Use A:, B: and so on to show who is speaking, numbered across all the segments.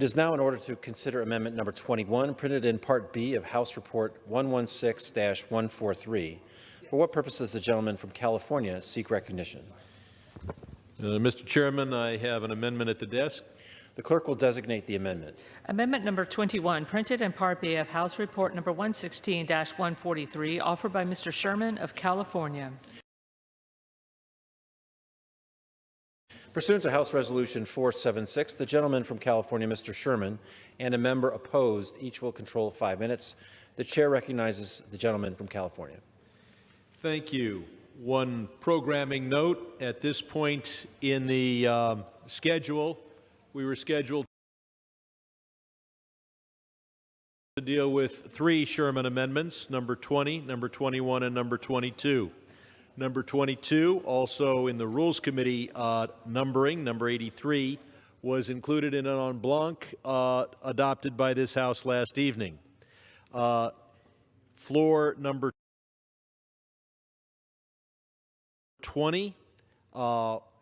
A: It is now in order to consider amendment number 21, printed in Part B of House Report 116-143. For what purpose does the gentleman from California seek recognition?
B: Mr. Chairman, I have an amendment at the desk.
A: The clerk will designate the amendment.
C: Amendment number 21, printed in Part B of House Report number 116-143, offered by Mr. Sherman of California.
A: Pursuant to House Resolution 476, the gentleman from California, Mr. Sherman, and a member opposed, each will control 5 minutes. The chair recognizes the gentleman from California.
B: Thank you. One programming note: at this point in the schedule, we were scheduled to deal with 3 Sherman amendments, number 20, number 21, and number 22. Number 22, also in the Rules Committee numbering, number 83, was included in an en blanc adopted by this House last evening. Floor number 20,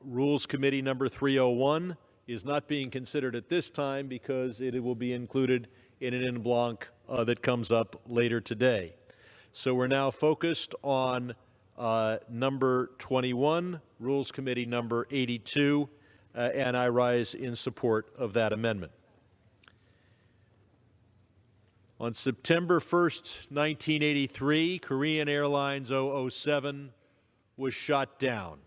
B: Rules Committee number 301, is not being considered at this time because it will be included in an en blanc that comes up later today. So we're now focused on number 21, Rules Committee number 82, and I rise in support of that amendment. On September 1st, 1983, Korean Airlines 007 was shot down.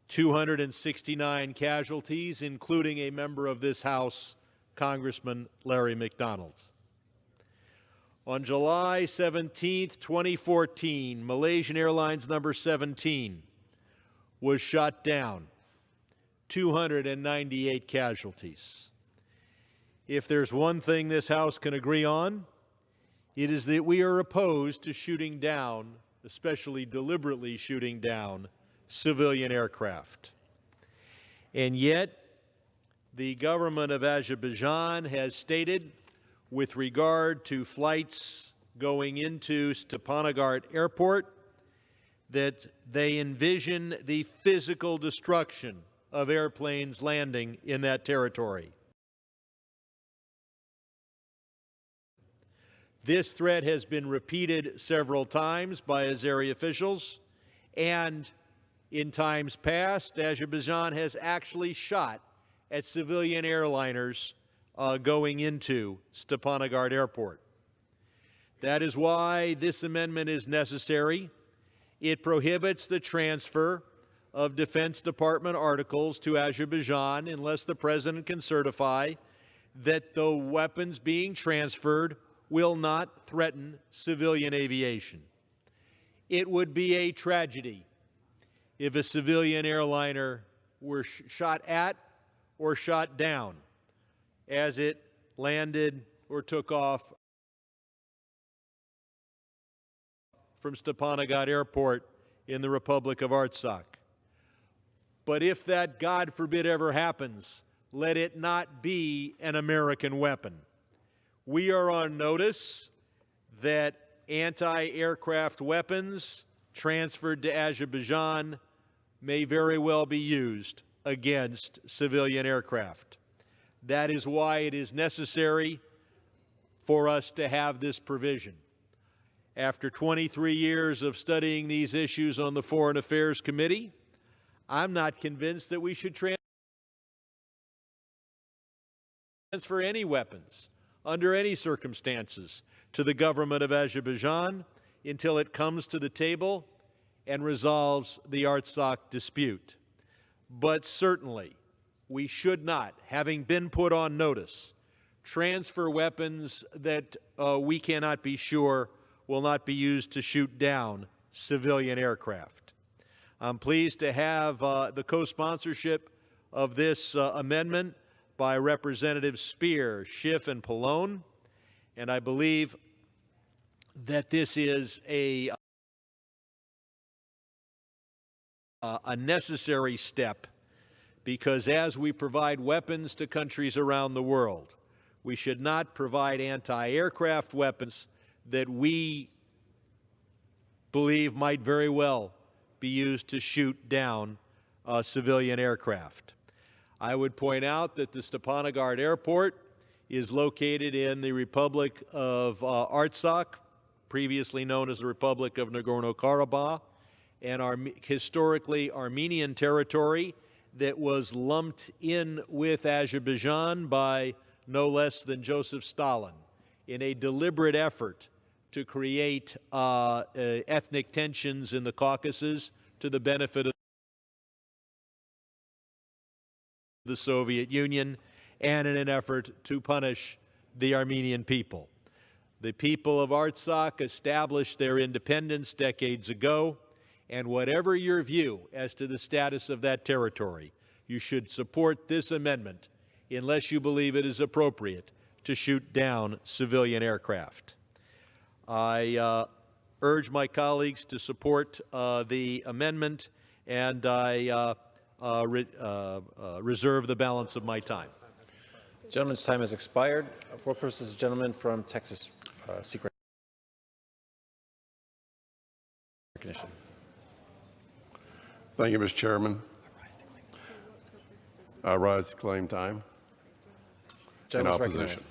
B: 269 casualties, including a member of this House, Congressman Larry McDonald. On July 17, 2014, Malaysian Airlines number 17 was shot down. 298 casualties. If there's one thing this House can agree on, it is that we are opposed to shooting down, especially deliberately shooting down, civilian aircraft. And yet, the government of Azerbaijan has stated, with regard to flights going into Stepanakert Airport, that they envision the physical destruction of airplanes landing in that territory. This threat has been repeated several times by Azeri officials, and in times past, Azerbaijan has actually shot at civilian airliners going into Stepanakert Airport. That is why this amendment is necessary. It prohibits the transfer of Defense Department articles to Azerbaijan unless the President can certify that the weapons being transferred will not threaten civilian aviation. It would be a tragedy if a civilian airliner were shot at or shot down as it landed or took off from Stepanakert Airport in the Republic of Artsakh. But if that, God forbid, ever happens, let it not be an American weapon. We are on notice that anti-aircraft weapons transferred to Azerbaijan may very well be used against civilian aircraft. That is why it is necessary for us to have this provision. After 23 years of studying these issues on the Foreign Affairs Committee, I'm not convinced that we should transfer any weapons under any circumstances to the government of Azerbaijan until it comes to the table and resolves the Artsakh dispute. But certainly, we should not, having been put on notice, transfer weapons that we cannot be sure will not be used to shoot down civilian aircraft. I'm pleased to have the co-sponsorship of this amendment by Representatives Speer, Schiff, and Pallone, and I believe that this is a necessary step, because as we provide weapons to countries around the world, we should not provide anti-aircraft weapons that we believe might very well be used to shoot down civilian aircraft. I would point out that the Stepanakert Airport is located in the Republic of Artsakh, previously known as the Republic of Nagorno-Karabakh, and historically Armenian territory that was lumped in with Azerbaijan by no less than Joseph Stalin in a deliberate effort to create ethnic tensions in the Caucasus to the benefit of the Soviet Union and in an effort to punish the Armenian people. The people of Artsakh established their independence decades ago, and whatever your view as to the status of that territory, you should support this amendment unless you believe it is appropriate to shoot down civilian aircraft. I urge my colleagues to support the amendment, and I reserve the balance of my time.
A: The gentleman's time has expired. For purposes, the gentleman from Texas seek recognition.
D: Thank you, Mr. Chairman. I rise to claim time in opposition.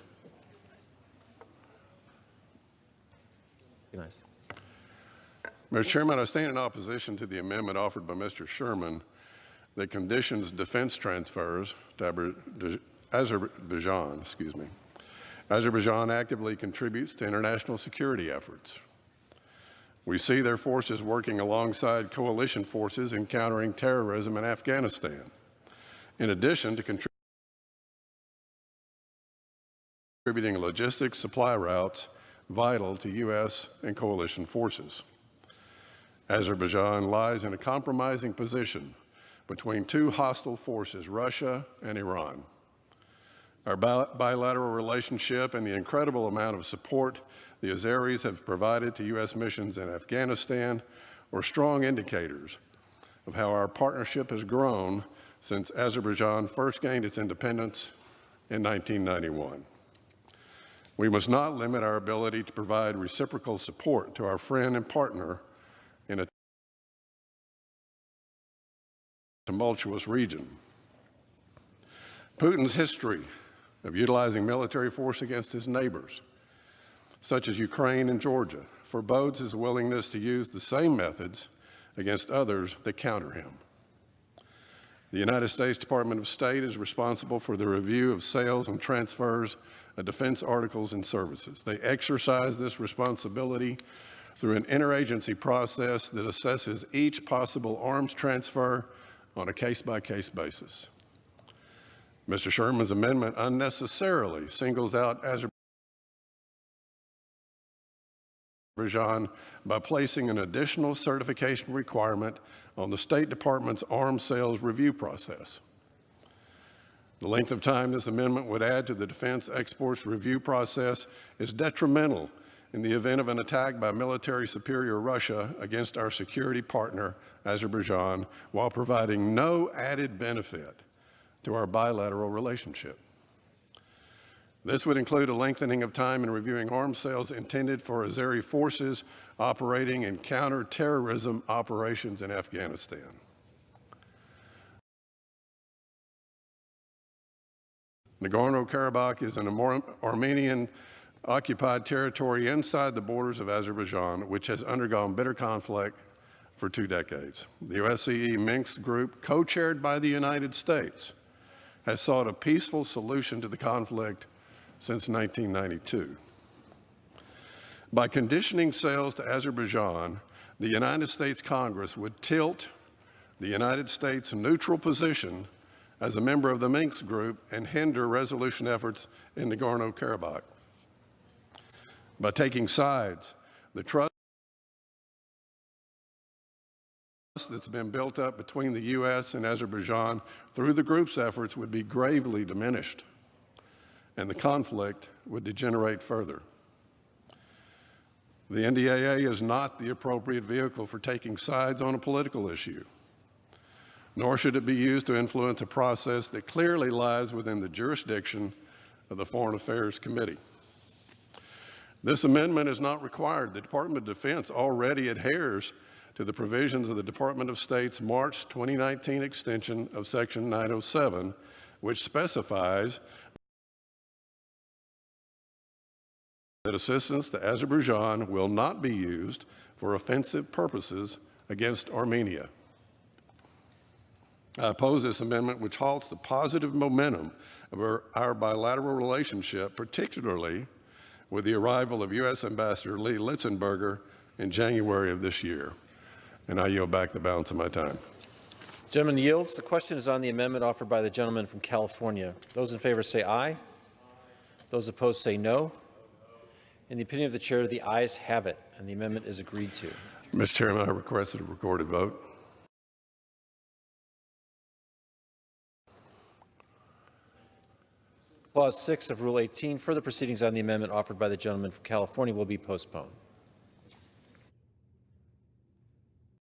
A: Recognized.
D: Mr. Chairman, I stand in opposition to the amendment offered by Mr. Sherman that conditions defense transfers to Azerbaijan. Azerbaijan actively contributes to international security efforts. We see their forces working alongside coalition forces in countering terrorism in Afghanistan, in addition to contributing logistics supply routes vital to U.S. and coalition forces. Azerbaijan lies in a compromising position between two hostile forces, Russia and Iran. Our bilateral relationship and the incredible amount of support the Azeris have provided to U.S. missions in Afghanistan are strong indicators of how our partnership has grown since Azerbaijan first gained its independence in 1991. We must not limit our ability to provide reciprocal support to our friend and partner in a tumultuous region. Putin's history of utilizing military force against his neighbors, such as Ukraine and Georgia, forebodes his willingness to use the same methods against others that counter him. The United States Department of State is responsible for the review of sales and transfers of defense articles and services. They exercise this responsibility through an interagency process that assesses each possible arms transfer on a case-by-case basis. Mr. Sherman's amendment unnecessarily singles out Azerbaijan by placing an additional certification requirement on the State Department's arms sales review process. The length of time this amendment would add to the defense exports review process is detrimental in the event of an attack by military superior Russia against our security partner, Azerbaijan, while providing no added benefit to our bilateral relationship. This would include a lengthening of time in reviewing arms sales intended for Azeri forces operating in counter-terrorism operations in Afghanistan. Nagorno-Karabakh is an Armenian-occupied territory inside the borders of Azerbaijan, which has undergone bitter conflict for 2 decades. The OSCE Minsk group, co-chaired by the United States, has sought a peaceful solution to the conflict since 1992. By conditioning sales to Azerbaijan, the United States Congress would tilt the United States' neutral position as a member of the Minsk group and hinder resolution efforts in Nagorno-Karabakh. By taking sides, the trust that's been built up between the U.S. and Azerbaijan through the group's efforts would be gravely diminished, and the conflict would degenerate further. The NDAA is not the appropriate vehicle for taking sides on a political issue, nor should it be used to influence a process that clearly lies within the jurisdiction of the Foreign Affairs Committee. This amendment is not required. The Department of Defense already adheres to the provisions of the Department of State's March 2019 extension of Section 907 which specifies that assistance to Azerbaijan will not be used for offensive purposes against Armenia. I oppose this amendment, which halts the positive momentum of our bilateral relationship, particularly with the arrival of U.S. Ambassador Lee Litzenberger in January of this year. And I yield back the balance of my time.
A: Gentleman yields. The question is on the amendment offered by the gentleman from California. Those in favor say aye. Those opposed say no. In the opinion of the chair, the ayes have it, and the amendment is agreed to.
D: Mr. Chairman, I request a recorded vote.
A: Clause 6 of Rule 18, further proceedings on the amendment offered by the gentleman from California will be postponed.